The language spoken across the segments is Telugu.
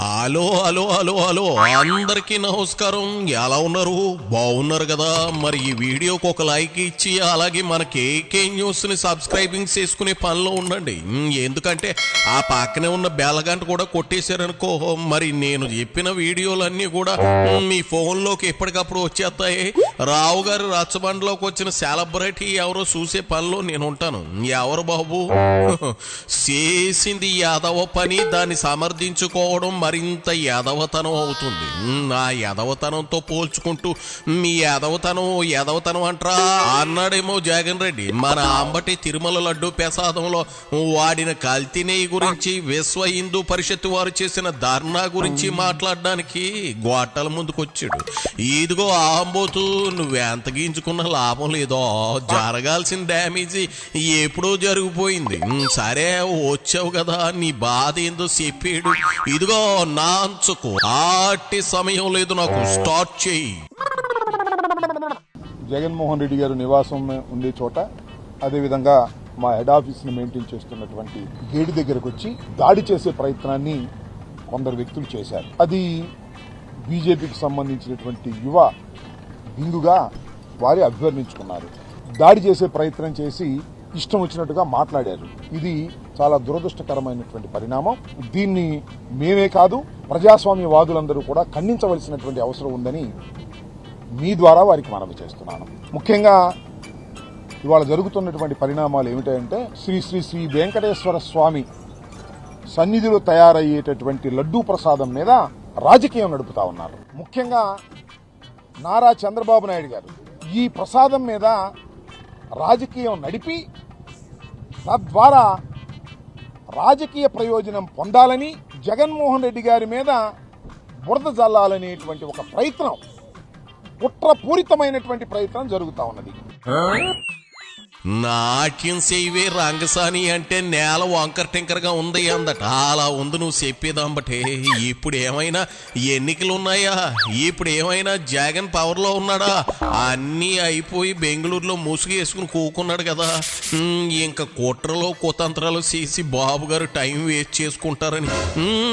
హలో హలో హలో హలో అందరికీ నమస్కారం. ఎలా ఉన్నారు? బాగున్నారు కదా? మరి ఈ వీడియోకి ఒక లైక్ ఇచ్చి అలాగే మన కేకే న్యూస్ ని సబ్స్క్రైబింగ్ చేసుకునే పనిలో ఉండండి. ఎందుకంటే ఆ పక్కనే ఉన్న బెల్ గంట కూడా కొట్టేశారనుకో, మరి నేను చెప్పిన వీడియోలన్నీ కూడా మీ ఫోన్లోకి ఎప్పటికప్పుడు వచ్చేస్తాయి. రావు గారు రచ్చబండలోకి వచ్చిన సెలబ్రిటీ ఎవరో చూసే పనిలో నేను ఉంటాను. ఎవరు బాబు? చేసింది యాదవ పని, దాన్ని సమర్థించుకోవడం మరింత యాదవతనం అవుతుంది. ఆ యాదవతనంతో పోల్చుకుంటూ మీ యాదవతనం అంటారా అన్నాడేమో జగన్ రెడ్డి. మన అంబటి తిరుమల లడ్డు ప్రసాదంలో వాడిన కల్తీ నెయ్యి గురించి, విశ్వ హిందూ పరిషత్ వారు చేసిన ధర్నా గురించి మాట్లాడడానికి గోటల ముందుకొచ్చాడు. ఇదిగో ఆంబోతు, నువ్వెంత గీంచుకున్న లాభం లేదో, జరగాల్సిన డ్యామేజ్ ఎప్పుడో జరిగిపోయింది. సరే వచ్చావు కదా, నీ బాధ ఏందో చెప్పాడు. ఇదిగో నాంచుకు ఆటి సమయం లేదు, నాకు స్టార్ట్ చేయి. జగన్మోహన్ రెడ్డి గారు నివాసం ఉండే చోట, అదేవిధంగా మా హెడ్ ఆఫీస్ని మెయింటైన్ చేస్తున్నటువంటి గేటు దగ్గరకు వచ్చి దాడి చేసే ప్రయత్నాన్ని కొందరు వ్యక్తులు చేశారు. అది బీజేపీకి సంబంధించినటువంటి యువ వింగుగా వారి అభివర్ణించుకున్నారు. దాడి చేసే ప్రయత్నం చేసి ఇష్టం వచ్చినట్టుగా మాట్లాడారు. ఇది చాలా దురదృష్టకరమైనటువంటి పరిణామం. దీన్ని మేమే కాదు, ప్రజాస్వామ్యవాదులందరూ కూడా ఖండించవలసినటువంటి అవసరం ఉందని మీ ద్వారా వారికి మనవి చేస్తున్నాను. ముఖ్యంగా ఇవాళ జరుగుతున్నటువంటి పరిణామాలు ఏమిటంటే, శ్రీ శ్రీ శ్రీ వెంకటేశ్వర స్వామి సన్నిధిలో తయారయ్యేటటువంటి లడ్డూ ప్రసాదం మీద రాజకీయం నడుపుతా ఉన్నారు. ముఖ్యంగా నారా చంద్రబాబు నాయుడు గారు ఈ ప్రసాదం మీద రాజకీయం నడిపి తద్వారా రాజకీయ ప్రయోజనం పొందాలని, జగన్మోహన్ రెడ్డి గారి మీద బురద జల్లాలనేటువంటి ఒక ప్రయత్నం, కుట్రపూరితమైనటువంటి ప్రయత్నం జరుగుతా ఉన్నది. నాట్యం సేవే రంగసాని అంటే నేల వంకర టింకరగా ఉంది అందట. అలా ఉంది నువ్వు చెప్పేదంబటే. ఇప్పుడు ఏమైనా ఎన్నికలు ఉన్నాయా? ఇప్పుడు ఏమైనా జగన్ పవర్లో ఉన్నాడా? అన్నీ అయిపోయి బెంగళూరులో ముసుగు వేసుకుని కూకున్నాడు కదా. ఇంకా కుట్రలో కుతంత్రాలు చేసి బాబు గారు టైం వేస్ట్ చేసుకుంటారని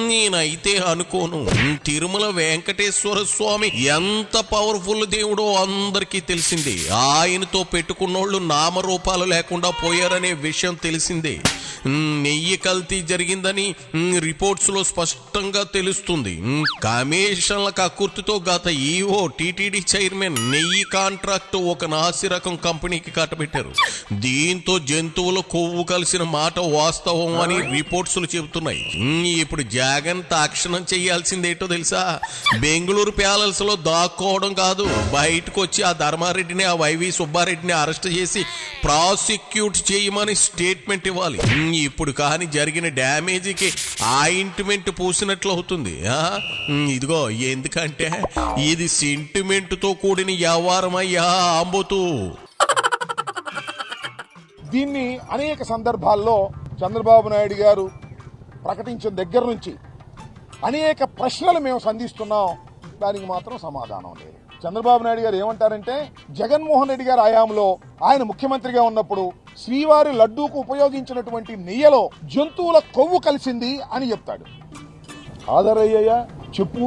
నేనైతే అనుకోను. తిరుమల వెంకటేశ్వర స్వామి ఎంత పవర్ఫుల్ దేవుడో అందరికీ తెలిసింది. ఆయనతో పెట్టుకున్నోళ్ళు నామరూపాలు లేకుండా పోయారనే విషయం తెలిసిందే. నెయ్యి కల్తీ జరిగిందని రిపోర్ట్స్ లో స్పష్టంగా తెలుస్తుంది. కమిషన్ల కక్కుర్తితో గత ఈఓ టీటీడీ చైర్మన్ నెయ్యి కాంట్రాక్ట్ ఒక నాసిరకం కంపెనీకి కట్టబెట్టారు. దీంతో జంతువుల కొవ్వు కలిసిన మాట వాస్తవం అని రిపోర్ట్స్ చెబుతున్నాయి. ఇప్పుడు జగన్ తక్షణం చేయాల్సిందేటో తెలుసా? బెంగళూరు ప్యాలెస్ లో దాక్కోవడం కాదు, బయటకు వచ్చి ఆ ధర్మారెడ్డిని, ఆ వైవి సుబ్బారెడ్డిని అరెస్ట్ చేసి ప్రాసిక్యూట్ చేయమని స్టేట్మెంట్ ఇవ్వాలి. ఇప్పుడు కానీ జరిగిన డ్యామేజీకి ఆయింట్మెంట్ పూసినట్లు అవుతుంది. ఇదిగో, ఎందుకంటే ఇది సెంటిమెంట్ తో కూడిన వ్యవహారమయ్యా అంబోతూ. దీన్ని అనేక సందర్భాల్లో చంద్రబాబు నాయుడు గారు ప్రకటించిన దగ్గర నుంచి అనేక ప్రశ్నలు మేము సంధిస్తున్నాం, దానికి మాత్రం సమాధానం లేదు. చంద్రబాబు నాయుడు గారు ఏమంటారంటే, జగన్మోహన్ రెడ్డి గారి హయాంలో ఆయన ముఖ్యమంత్రిగా ఉన్నప్పుడు శ్రీవారి లడ్డూకు ఉపయోగించినటువంటి నెయ్యలో జంతువుల కొవ్వు కలిసింది అని చెప్తాడు. ఆధారయ్యా చెప్పు,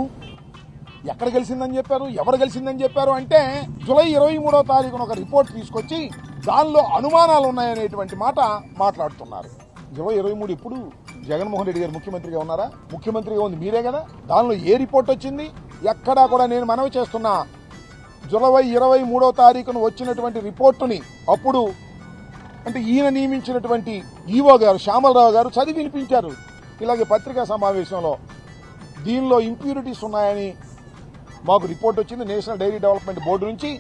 ఎక్కడ కలిసిందని చెప్పారు, ఎవరు కలిసిందని చెప్పారు అంటే, జూలై 23వ తారీఖున ఒక రిపోర్ట్ తీసుకొచ్చి దానిలో అనుమానాలు ఉన్నాయనేటువంటి మాట మాట్లాడుతున్నారు. జూలై 23 ఇప్పుడు జగన్మోహన్ రెడ్డి గారు ముఖ్యమంత్రిగా ఉన్నారా? ముఖ్యమంత్రిగా ఉంది మీరే కదా. దానిలో ఏ రిపోర్ట్ వచ్చింది? ఎక్కడా కూడా నేను మనవి చేస్తున్నా, జూలై 23వ తారీఖున వచ్చినటువంటి రిపోర్టుని అప్పుడు అంటే ఈయన నియమించినటువంటి ఈవో గారు శ్యామలరావు గారు చదివి వినిపించారు. ఇలాగే పత్రికా సమావేశంలో దీనిలో ఇంప్యూరిటీస్ ఉన్నాయని మాకు రిపోర్ట్ వచ్చింది నేషనల్ డైరీ డెవలప్మెంట్ బోర్డు నుంచి.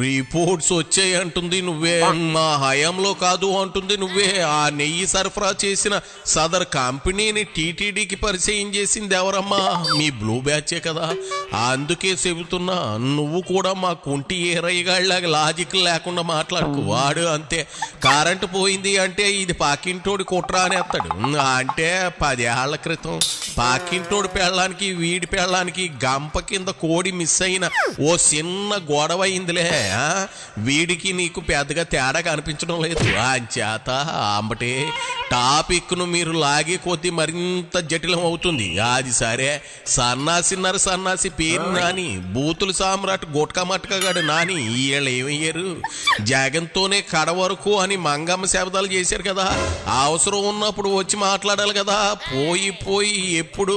రిపోర్ట్స్ వచ్చాయి అంటుంది నువ్వే, మా హయాంలో కాదు అంటుంది నువ్వే. ఆ నెయ్యి సరఫరా చేసిన సదర్ కంపెనీని టీటీడీకి పరిచయం చేసింది ఎవరమ్మా? మీ బ్లూ బ్యాచే కదా. అందుకే చెబుతున్నా, నువ్వు కూడా మా కుంటి ఏరయ్యగాళ్ళలాగా లాజిక్ లేకుండా మాట్లాడుకు. వాడు అంతే, కరెంటు పోయింది అంటే ఇది పాకింటోడి కుట్ర అని ఎత్తాడు. అంటే 10 ఏళ్ల క్రితం పాకింటోడి పెళ్ళానికి వీడి పెళ్ళానికి గంప కింద కోడి మిస్ అయిన ఓ చిన్న గొడవ అయిందిలే. వీడికి నీకు పెద్దగా తేడా కనిపించడం లేదు. అంచేత అంబటే టాపిక్ ను మీరు లాగే కొద్ది మరింత జటిలం అవుతుంది. అది సరే, సన్నాసి పేరు నాని, బూతులు సామ్రాట్ గుట్కా మట్కగాడు నాని వీళ్ళు ఏమయ్యారు? జగన్ తోనే కడ వరకు అని మంగమ్మ శబ్దాలు చేశారు కదా. అవసరం ఉన్నప్పుడు వచ్చి మాట్లాడాలి కదా. పోయి ఎప్పుడు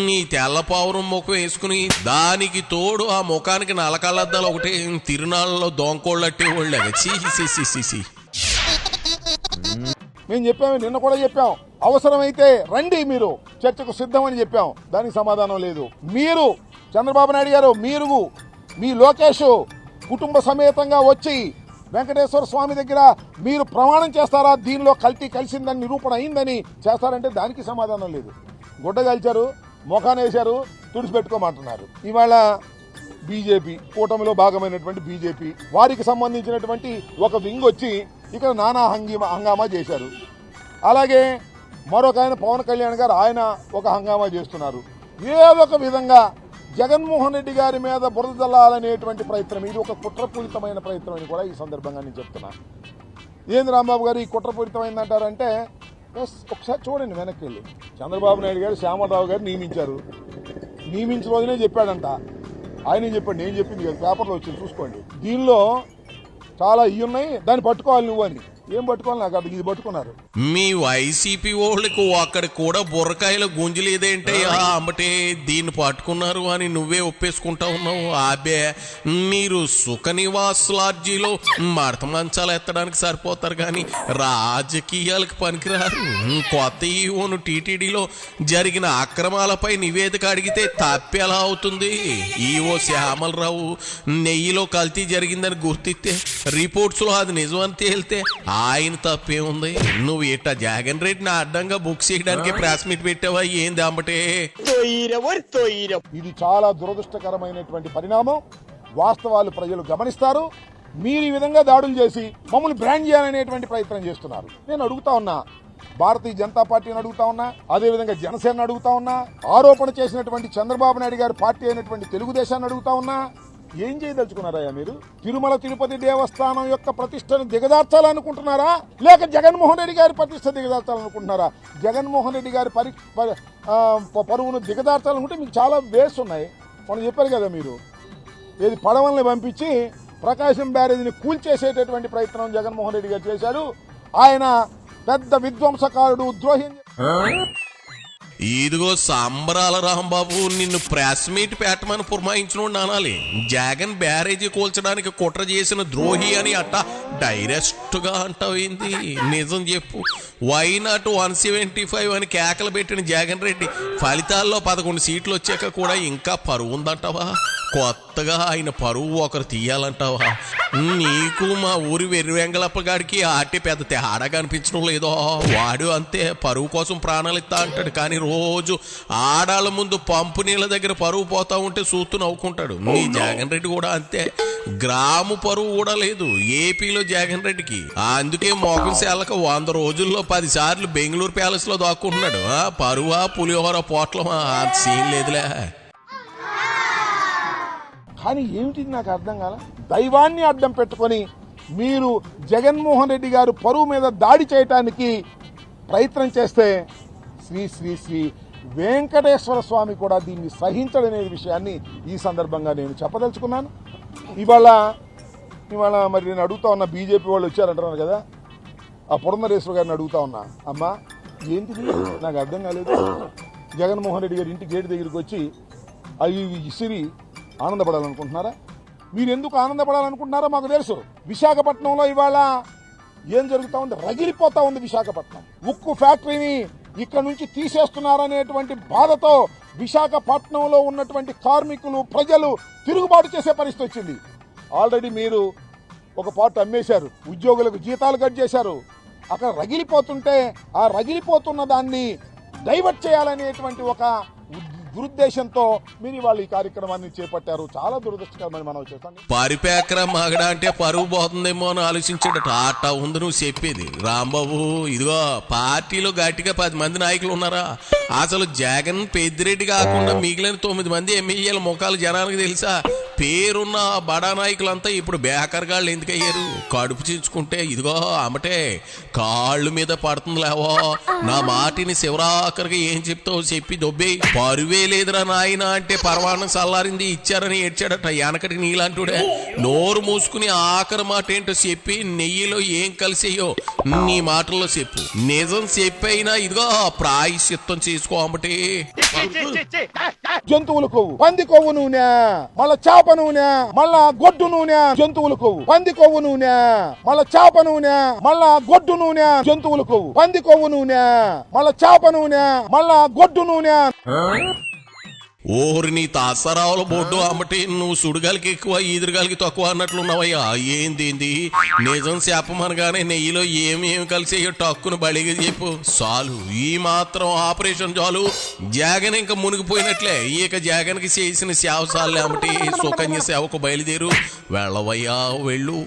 నీ తెల్ల పావురం ముఖం వేసుకుని దానికి తోడు ఆ ముఖానికి నలకళ్ళద్దాలు ఒకటి తిరునాళ్ళలో దోంకోళ్ళట్టే వాళ్ళగా చీ. మేము చెప్పాము, నిన్న కూడా చెప్పాం, అవసరమైతే రండి మీరు చర్చకు సిద్ధమని చెప్పాం. దానికి సమాధానం లేదు. మీరు చంద్రబాబు నాయుడు గారు, మీరు మీ లోకేష్ కుటుంబ సమేతంగా వచ్చి వెంకటేశ్వర స్వామి దగ్గర మీరు ప్రమాణం చేస్తారా? దీనిలో కల్తీ కలిసిందని నిరూపణ అయిందని చేస్తారంటే దానికి సమాధానం లేదు. గుడ్డ కాల్చారు, మొఖాన్ని వేశారు, తుడిచిపెట్టుకోమంటున్నారు. ఇవాళ బీజేపీ కూటమిలో భాగమైనటువంటి బీజేపీ వారికి సంబంధించినటువంటి ఒక వింగ్ వచ్చి ఇక్కడ నానా హంగామా చేశారు. అలాగే మరొక ఆయన పవన్ కళ్యాణ్ గారు, ఆయన ఒక హంగామా చేస్తున్నారు. ఏదో ఒక విధంగా జగన్మోహన్ రెడ్డి గారి మీద బురద జల్లాలనేటువంటి ప్రయత్నం, ఇది ఒక కుట్రపూరితమైన ప్రయత్నం అని కూడా ఈ సందర్భంగా నేను చెప్తున్నా. ఏంది రాంబాబు గారు ఈ కుట్రపూరితమైందంటారంటే, ఒకసారి చూడండి వెనక్కి వెళ్ళి. చంద్రబాబు నాయుడు గారు శ్యామరావు గారు నియమించారు. నియమించిన రోజునే చెప్పాడంట. ఆయన చెప్పాడు, నేను చెప్పింది కదా, పేపర్లో వచ్చింది చూసుకోండి. దీనిలో చాలా ఇవి ఉన్నాయి, దాన్ని పట్టుకోవాలి నువ్వు అని. ఏం పట్టుకోవాలి నాకు అది, ఇది పట్టుకున్నారు. మీ వైసీపీ వాళ్ళకు అక్కడ కూడా బుర్రకాయలు గుంజలేదేంటయ్యా అమ్మటే దీన్ని పట్టుకున్నారు అని నువ్వే ఒప్పేసుకుంటా ఉన్నావు. ఆబే, మీరు సుఖ నివాస్ లాడ్జీలో మడత మంచాలు ఎత్తడానికి సరిపోతారు కానీ రాజకీయాలకు పనికిరారు. కొత్త ఈవోను టీటీడీలో జరిగిన అక్రమాలపై నివేదిక అడిగితే తప్పేలా అవుతుంది? ఈవో శ్యామలరావు నెయ్యిలో కల్తీ జరిగిందని గుర్తిస్తే రిపోర్ట్స్ లో అది నిజమని తేలితే ఆయన తప్పేముంది? నువ్వు ఇట్ట జగన్ రెడ్డిని అడ్డంగా బుక్ చేయడానికి ప్రెస్ మీట్ పెట్టావా ఏంది అమ్మటే? ఇది చాలా దురదృష్టకరమైనటువంటి పరిణామం. వాస్తవాలు ప్రజలు గమనిస్తారు. మీరు ఈ విధంగా దాడులు చేసి మమ్మల్ని బ్రాండ్ చేయాలనేటువంటి ప్రయత్నం చేస్తున్నారు. నేను అడుగుతా ఉన్నా, భారతీయ జనతా పార్టీని అడుగుతా ఉన్నా, అదేవిధంగా జనసేన అడుగుతా ఉన్నా, ఆరోపణ చేసినటువంటి చంద్రబాబు నాయుడు గారి పార్టీ అయినటువంటి తెలుగుదేశాన్ని అడుగుతా ఉన్నా, ఏం చేయదలుచుకున్నారయ్యా మీరు? తిరుమల తిరుపతి దేవస్థానం యొక్క ప్రతిష్టను దిగజార్చాలనుకుంటున్నారా, లేక జగన్మోహన్ రెడ్డి గారి ప్రతిష్ట దిగజార్చాలనుకుంటున్నారా? జగన్మోహన్ రెడ్డి గారి పరువును దిగజార్చాలనుకుంటే మీకు చాలా వేస్ ఉన్నాయి. మనం చెప్పారు కదా, మీరు ఏది పడవల్ని పంపించి ప్రకాశం బ్యారేజీని కూల్చేసేటటువంటి ప్రయత్నం జగన్మోహన్ రెడ్డి గారు చేశాడు. ఆయన పెద్ద విధ్వంసకారుడు, ద్రోహి. ఇదిగో సంబరాల రాంబాబు, నిన్ను ప్రెస్ మీట్ పెట్టమని పురమాయించిన అనాలి. జగన్ బ్యారేజీ కూల్చడానికి కుట్ర చేసిన ద్రోహి అని అట్ట డైరెక్ట్ గా అంటావేంది? నిజం చెప్పు. వైనాట్ 175 అని కేకలు పెట్టిన జగన్ రెడ్డి ఫలితాల్లో 11 సీట్లు వచ్చాక కూడా ఇంకా పరువు ఉందంటావా? కొత్తగా ఆయన పరువు ఒకరు తీయాలంటావా? నీకు మా ఊరి వెర్రి వెంగళప్ప గారికి ఆటే పెద్ద తేడా కనిపించడం లేదో. వాడు అంతే, పరువు కోసం ప్రాణాలు ఇస్తా అంటాడు కానీ రోజు ఆడాళ్ళ ముందు పంపు నీళ్ళ దగ్గర పరువు పోతా ఉంటే చూస్తూ నవ్వుకుంటాడు. నీ జగన్ రెడ్డి కూడా అంతే, గ్రాము పరువు కూడా లేదు ఏపీలో జగన్ రెడ్డికి. అందుకే మోకం శాలకు 100 రోజుల్లో 10 సార్లు బెంగళూరు ప్యాలెస్ లో దాక్కుంటున్నాడు. పరువా పులిహోర పోట్లమా అంత సీన్ లేదులే. కానీ ఏమిటి నాకు అర్థం కాల, దైవాన్ని అడ్డం పెట్టుకొని మీరు జగన్మోహన్ రెడ్డి గారు పరువు మీద దాడి చేయటానికి ప్రయత్నం చేస్తే శ్రీ శ్రీ శ్రీ వెంకటేశ్వర స్వామి కూడా దీన్ని సహించడనే విషయాన్ని ఈ సందర్భంగా నేను చెప్పదలుచుకున్నాను. ఇవాళ మరి నేను అడుగుతా ఉన్నా, బీజేపీ వాళ్ళు వచ్చారంటున్నారు కదా, ఆ పురంధరేశ్వర గారిని అడుగుతా ఉన్నా, అమ్మా ఏంటిది నాకు అర్థం కాలేదు. జగన్మోహన్ రెడ్డి గారి ఇంటి గేటు దగ్గరికి వచ్చి అవి ఇసిరి ఆనందపడాలనుకుంటున్నారా? మీరు ఎందుకు ఆనందపడాలనుకుంటున్నారో మాకు తెలుసు. విశాఖపట్నంలో ఇవాళ ఏం జరుగుతూ ఉంది? రగిలిపోతా ఉంది విశాఖపట్నం. ఉక్కు ఫ్యాక్టరీని ఇక్కడ నుంచి తీసేస్తున్నారనేటువంటి బాధతో విశాఖపట్నంలో ఉన్నటువంటి కార్మికులు, ప్రజలు తిరుగుబాటు చేసే పరిస్థితి వచ్చింది. ఆల్రెడీ మీరు ఒక పార్ట్ అమ్మేశారు, ఉద్యోగులకు జీతాలు కట్ చేశారు. అక్కడ రగిలిపోతుంటే ఆ రగిలిపోతున్న దాన్ని డైవర్ట్ చేయాలనేటువంటి ఒక దురుద్దేశంతో మీరు వాళ్ళు ఈ కార్యక్రమాన్ని చేపట్టారు. చాలా దురదృష్టకరమని మనం చేస్తాం. పరిపేకర మగడ అంటే పరువు పోతుందేమో అని ఆలోచించాడట. ఆట ఉంది నువ్వు చెప్పేది రాంబాబు. ఇదిగో పార్టీలో గట్టిగా 10 మంది నాయకులు ఉన్నారా? అసలు జగన్ పెద్దిరెడ్డి కాకుండా మిగిలిన 9 మంది ఎమ్మెల్యేల ముఖాలు జనానికి తెలుసా? పేరున్న బడా నాయకులంతా ఇప్పుడు బేకర్ గాళ్ళు ఎందుకయ్యారు? కడుపు చీల్చుకుంటే ఇదిగో అమ్మటే కాళ్ళు మీద పడుతుంది లేవో. నా మాటిని శివరాకరికి ఏం చెప్తావు చెప్పి దొబ్బే. పరువే లేదురా నాయన అంటే పరవాణం సల్లారింది ఇచ్చారని ఏడ్చాడట వెనకటికి నీలాంటిడే. నోరు మూసుకుని ఆఖరి మాట ఏంటో చెప్పి నెయ్యిలో ఏం కలిసేయో నీ మాటల్లో చెప్పు. నిజం చెప్పైనా ఇదిగో ప్రాయశ్చిత్తం చేసుకో అమ్మటే. జంతువుల కొవ్వు, పంది కొవ్వు నూనె, మళ్ళా చేప నూనె, మళ్ళా గొడ్డు నూనె. జంతువుల కొవ్వు, పంది కొవ్వు నూనె, మళ్ళా చేప నూనె, మళ్ళా గొడ్డు నూనె. జంతువుల కొవ్వు, పంది కొవ్వు నూనె, మళ్ళా చేప నూనె, మళ్ళా గొడ్డు నూనె. ఓరి నీ తాసరావుల బొడ్డు అమ్మటి నువ్వు సుడిగాలికి ఎక్కువ ఈదురుగాలికి తక్కువ అన్నట్లున్నావయ్యా. ఏంది నిజం చెప్పమనగానే నెయ్యిలో ఏమేమి కలిసేయో టక్కును బలిగి చెప్పు చాలు. ఈ మాత్రం ఆపరేషన్ చాలు. జగన్ ఇంకా మునిగిపోయినట్లే. ఇక జగన్కి చేసిన సేవ చాలే అమ్మటి. సుకన్య సేవకు బయలుదేరు. వెళ్ళవయ్యా వెళ్ళు.